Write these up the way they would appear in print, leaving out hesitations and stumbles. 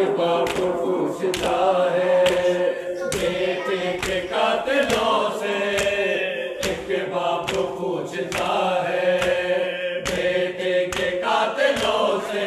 एक बाप पूछता है बेटे के कातिलों से, एक बाप पूछता है बेटे के कातिलों से,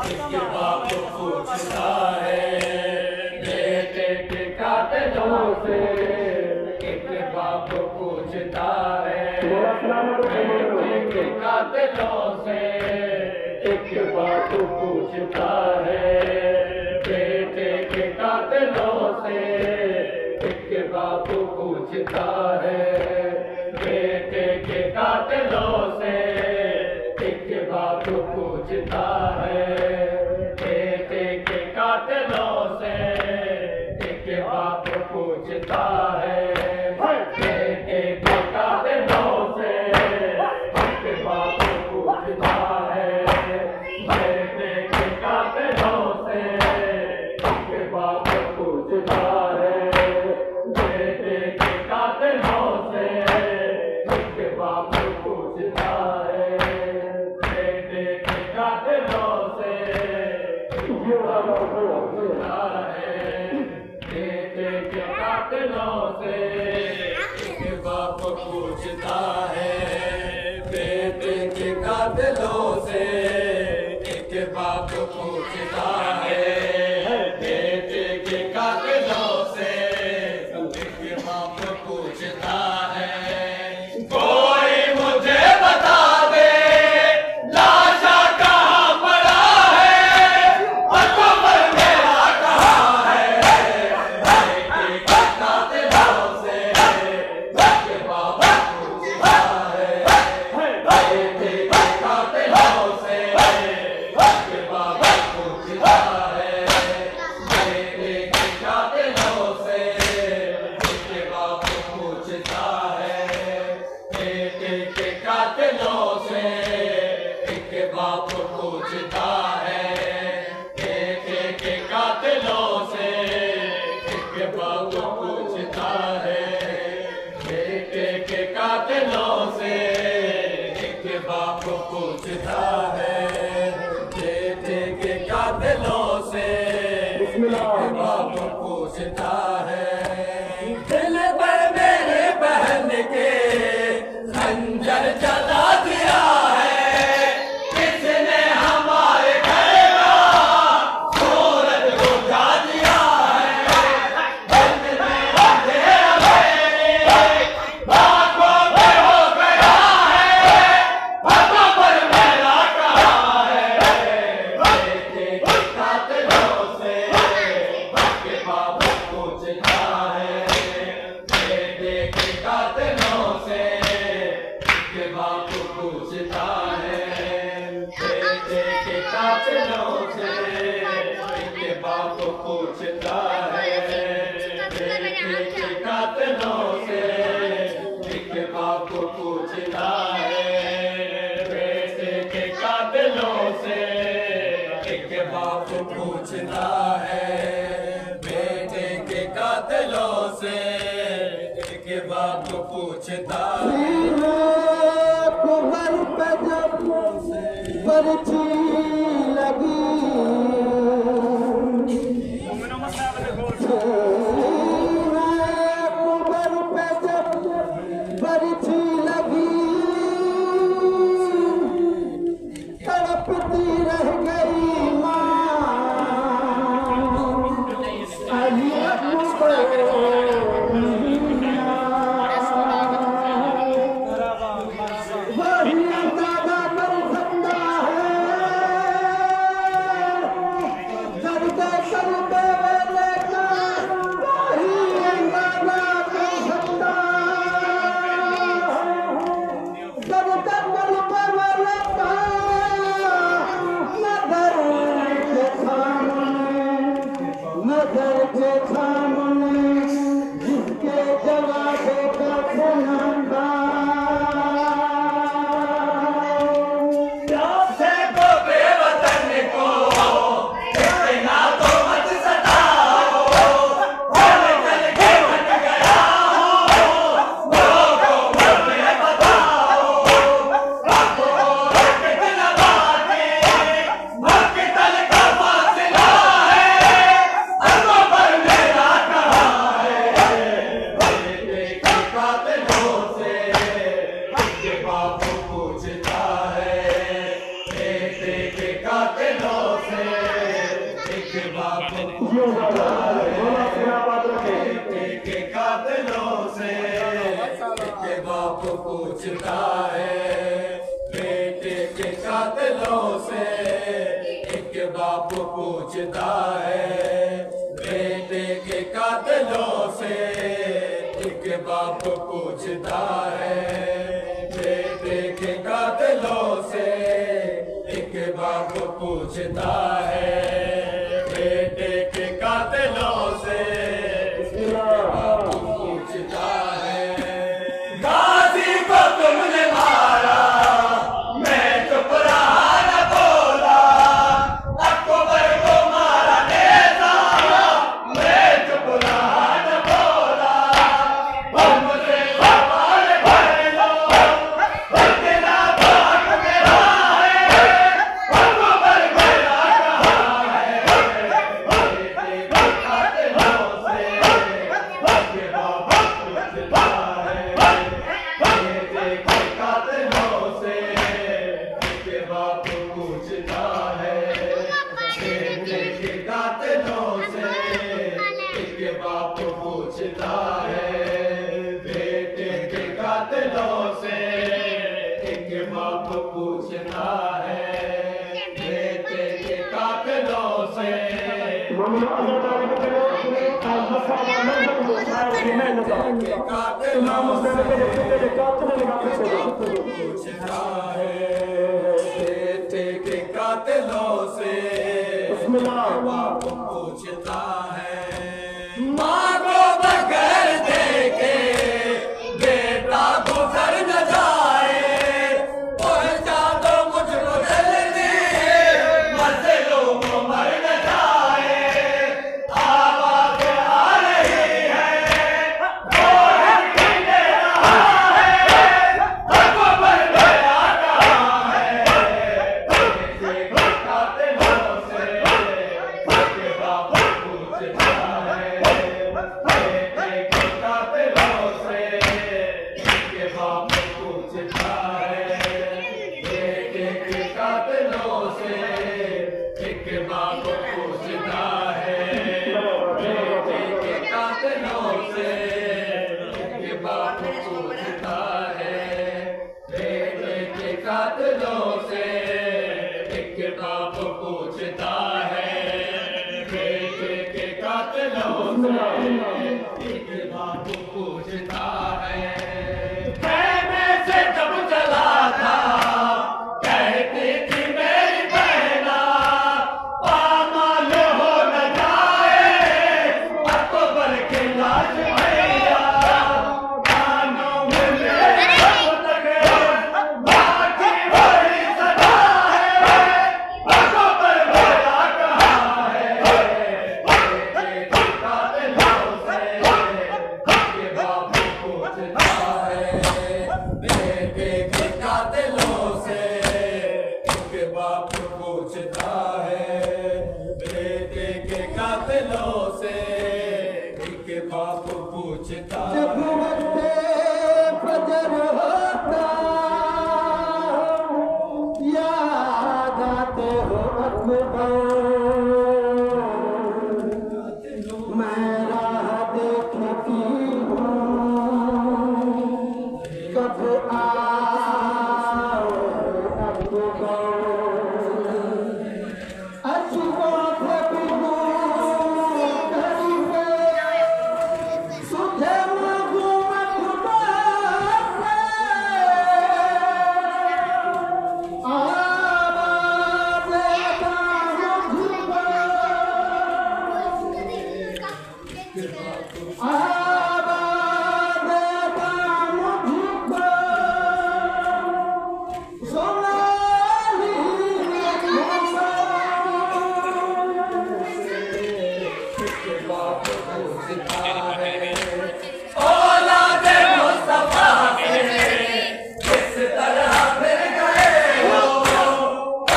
एक बाप पूछता है बेटे के कातिलों से, एक बाप पूछता है बेटे के कातिलों से, एक बाप पूछता है बेटे के कातिलों से, एक बाप पूछता है बेटे के कातिलों से, एक बाप पूछता है बेटे के कातिलों से, एक बाप पूछता है बेटे के कातिलों से, एक बाप पूछता है बेटे के कातिलों से, एक बाप पूछता है बेटे के कातिलों से, एक बाप पूछता है बेटे के कातिलों से, एक बाप पूछता है बेटे के कातिलों से, एक बाप पूछता है बेटे के कातिलों से, एक बाप पूछता है बेटे के कातिलों से, एक बाप पूछता है कोई मुझे बता दे लाशा कहाँ पड़ा है, अकबर मेरा कहाँ है, बेटे के कातिलों से, एक बाप पूछता है बेटे के कातिलों से, एक बाप पूछता है बेटे के कातिलों से, एक बाप पूछता है बेटे के कातिलों से, एक बाप पूछता है बेटे के कातिलों से, एक बाप पूछता है बेटे के कातिलों से, एक बाप पूछता है बेटे के कातिलों से, एक बाप पूछता है दिल पर मेरे बहन के खंजर चला दिया है, किसने हमारे घर का सूरज बुझा दिया है, दिल में अंधेरा मेरी आंखों में हो गया है, अकबर मेरा कहाँ है, बेटे के कातिलों से, एक बाप पूछता है बेटे के कातिलों से, एक बाप पूछता है बेटे के कातिलों से, एक बाप पूछता है बेटे के कातिलों से, एक बाप पूछता है बेटे के कातिलों से, एक बाप पूछता है बेटे के कातिलों से, एक बाप पूछता है कुहर पे जब बरछी लगी, कुहर पे जब बरछी लगी, तड़पती रह गई माँ, अली अकबर वही दादा कर सकता है एक बाप पूछता है बेटे के कातिलों से, एक बाप पूछता है बेटे के कातिलों से, एक बाप पूछता है बेटे के कातिलों से, एक बाप पूछता है बेटे के कातिलों से, एक बाप पूछता है बेटे के कातिलों से, एक बाप पूछता है गाजी को तुमने मारा, मैं चुप रहा न बोला, अकबर को मारा नेता, मैं चुप रहा न बोला, मुझे सवाल कर लो, इतना भाग मेरा है, अकबर मेरा कहाँ है, बेटे के कातिलों से, एक बाप पूछता है बेटे के कातिलों से, एक बाप पूछता है बेटे के कातिलों से, एक बाप पूछता है बेटे के कातिलों से, एक बाप पूछता है बेटे के कातिलों से, पूछता है बेटे के कातिलों से, बाप पूछता है माँ को बगैर देखे बेटा गुजर न जाए, पहुंचा दो मुझको जल्दी मंजिलों को मर न जाए, आवाज आ रही है गोहर गिरने रहा है, अकबर मेरा कहाँ है, बेटे के कातिलों से, एक बाप पूछता है बेटे के कातिलों से, एक बाप पूछता है बेटे के कातिलों से, एक बाप पूछता है बेटे के कातिलों से, एक बाप पूछता है बेटे के कातिलों से, एक बाप पूछता है बेटे के कातिलों से, एक बाप पूछता है कहने से जब चला था कहती थी मेरी बहना, पामाल हो न जाए अकबर के लाश भैया, कानों में मेरे अब तक बाकी बड़ी सदा है, अकबर मेरा कहाँ है, बेटे के कातिलों से, एक बाप पूछता है बेटे के कातिलों से, एक बाप पूछता है बेटे के कातिलों से, एक बाप पूछता जब वक्ते फजर होता याद आते हो अकबर, मैं राह देखती हूँ कब आओ अकबर, अच्छी बात है कि घड़ी पे सुझे मांगू अकबर से, आवाज़ देता हूँ झुका, आवाज़ देता हूँ झुका, सोनाली एक बाप पूछता है औलाद मुस्तफा से किस तरह फिर गए हो,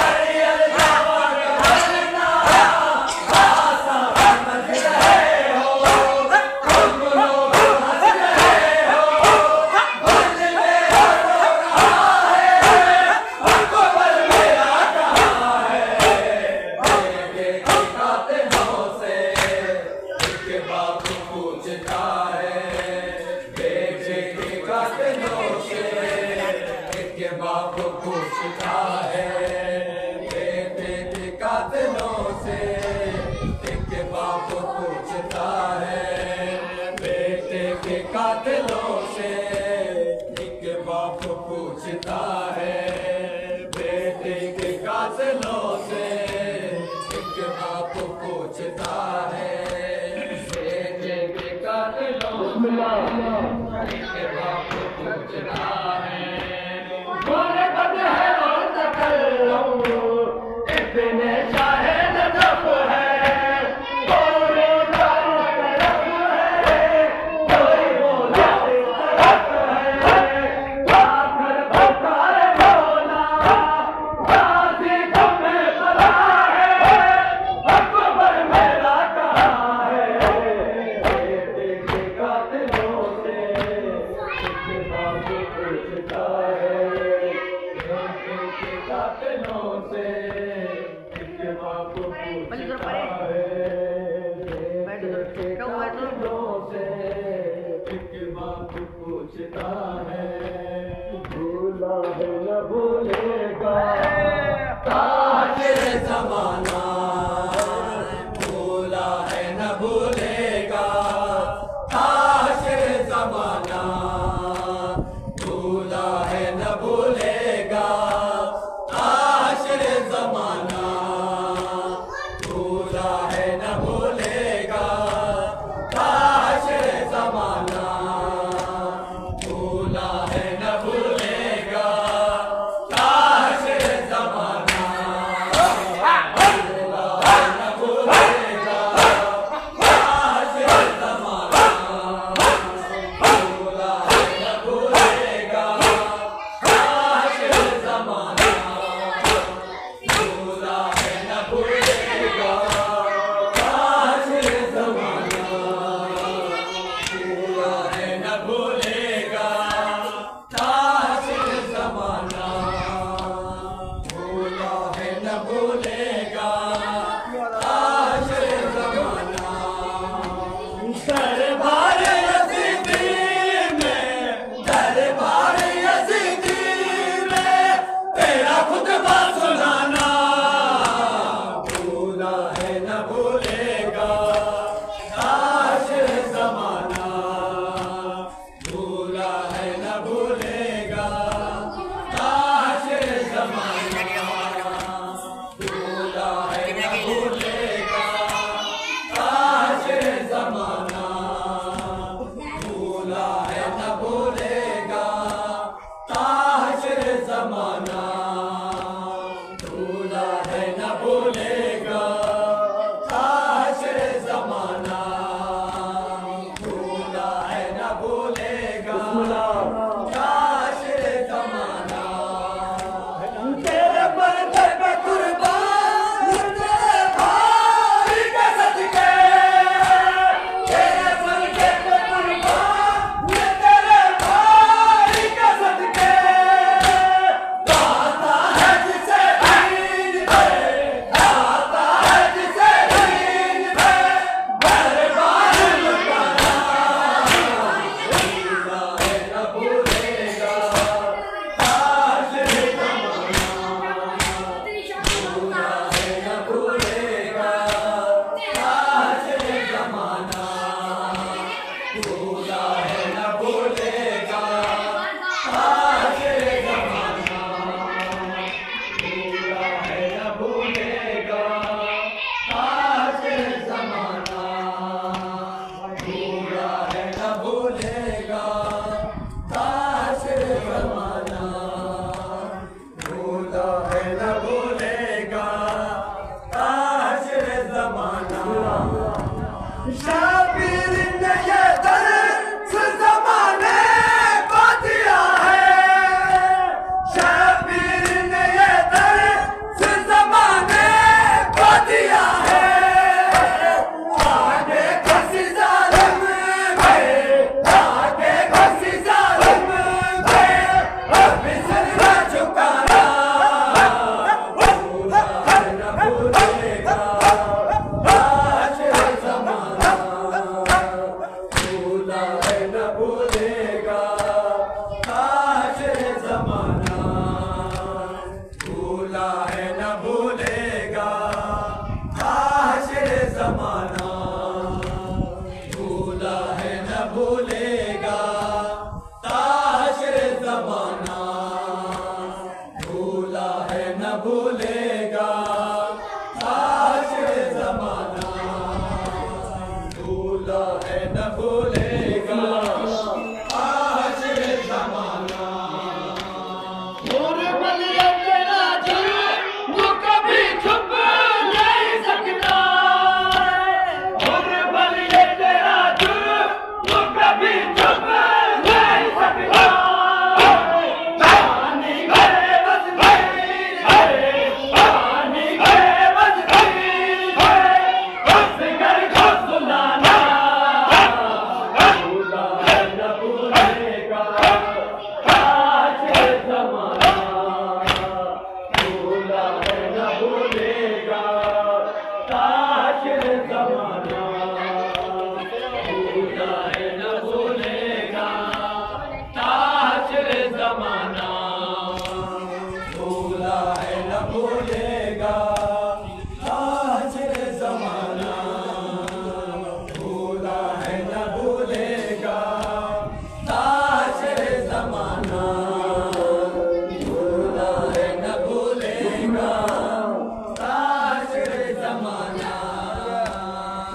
अरियल जावा के हरना आसा समझ रहे हो, तुम लोग हंस रहे हो, भज मेरा तो कहाँ है, अकबर मेरा कहाँ है, बेटे के कातिल पूछता है बेटे के कातिलों के बाप पूछता है कौन बद है और तकल्लुम इतने चाहे नजफ है कोई तरफ है कोई बोला तरफ है आखिर पुकारे बोला काजी तुम्हें पता है अकबर मेरा कहा है बेटे के कातिलों से एक बाप पूछता है बेटे के कातिलों से एक बाप पूछता है बेटे के कातिलों से एक बाप पूछता है भूला है न भूलेगा ताहिर ज़माना भूला है न भूलेगा ताहिर ज़माना भूला है न भूलेगा ताहिर ज़माना भूला है न भूलेगा ताहिर ज़माना भूला है न भूलेगा ताहिर ज़माना भूला है न भूलेगा ताहिर ज़माना भूला है न भूलेगा ताहिर ज़माना भूला है न भूलेगा ताहिर ज़माना भूला है न भूलेगा ताहिर ज़माना भूला है न भूलेगा ताहिर ज़माना दरबार यज़ीदी में दरबार यज़ीदी में तेरा खुतबा सुनाना भूला है न भूलेगा ताहिर ज़माना भूला है न भूलेगा ताहिर ज़माना भूला है न भूलेगा ताहिर ज़माना भूला है न भूलेगा ताहिर ज़माना भूला है न भूलेगा ताहिर ज़माना भूला है न भूलेगा ताहिर ज़माना तेरे पर्दे पे कुर्बान तेरे भाई के सदके तेरे पर्दे पे कुर्बान तेरे भाई के सदके गाता है जिसे दीन पे गाता है जिसे दीन पे दरबार लुटाना भूला है न भूलेगा ताहिर ज़माना भूला है न भूलेगा ताहिर ज़माना भूला है न भूलेगा ताहिर ज़माना भूला है न भूलेगा ताहिर ज़माना भूला है न भूलेगा ताहिर ज़माना भूला है न भूलेगा ताहिर ज़माना शाबिर ने ये दर्स ज़माने को दिया है शाबिर ने ये दर्स ज़माने को दिया है आगे किसी ज़ालिम पे आगे किसी ज़ालिम पे अब सिर न झुकाना भूला है न भूलेगा ताहिर ज़माना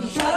Kuşa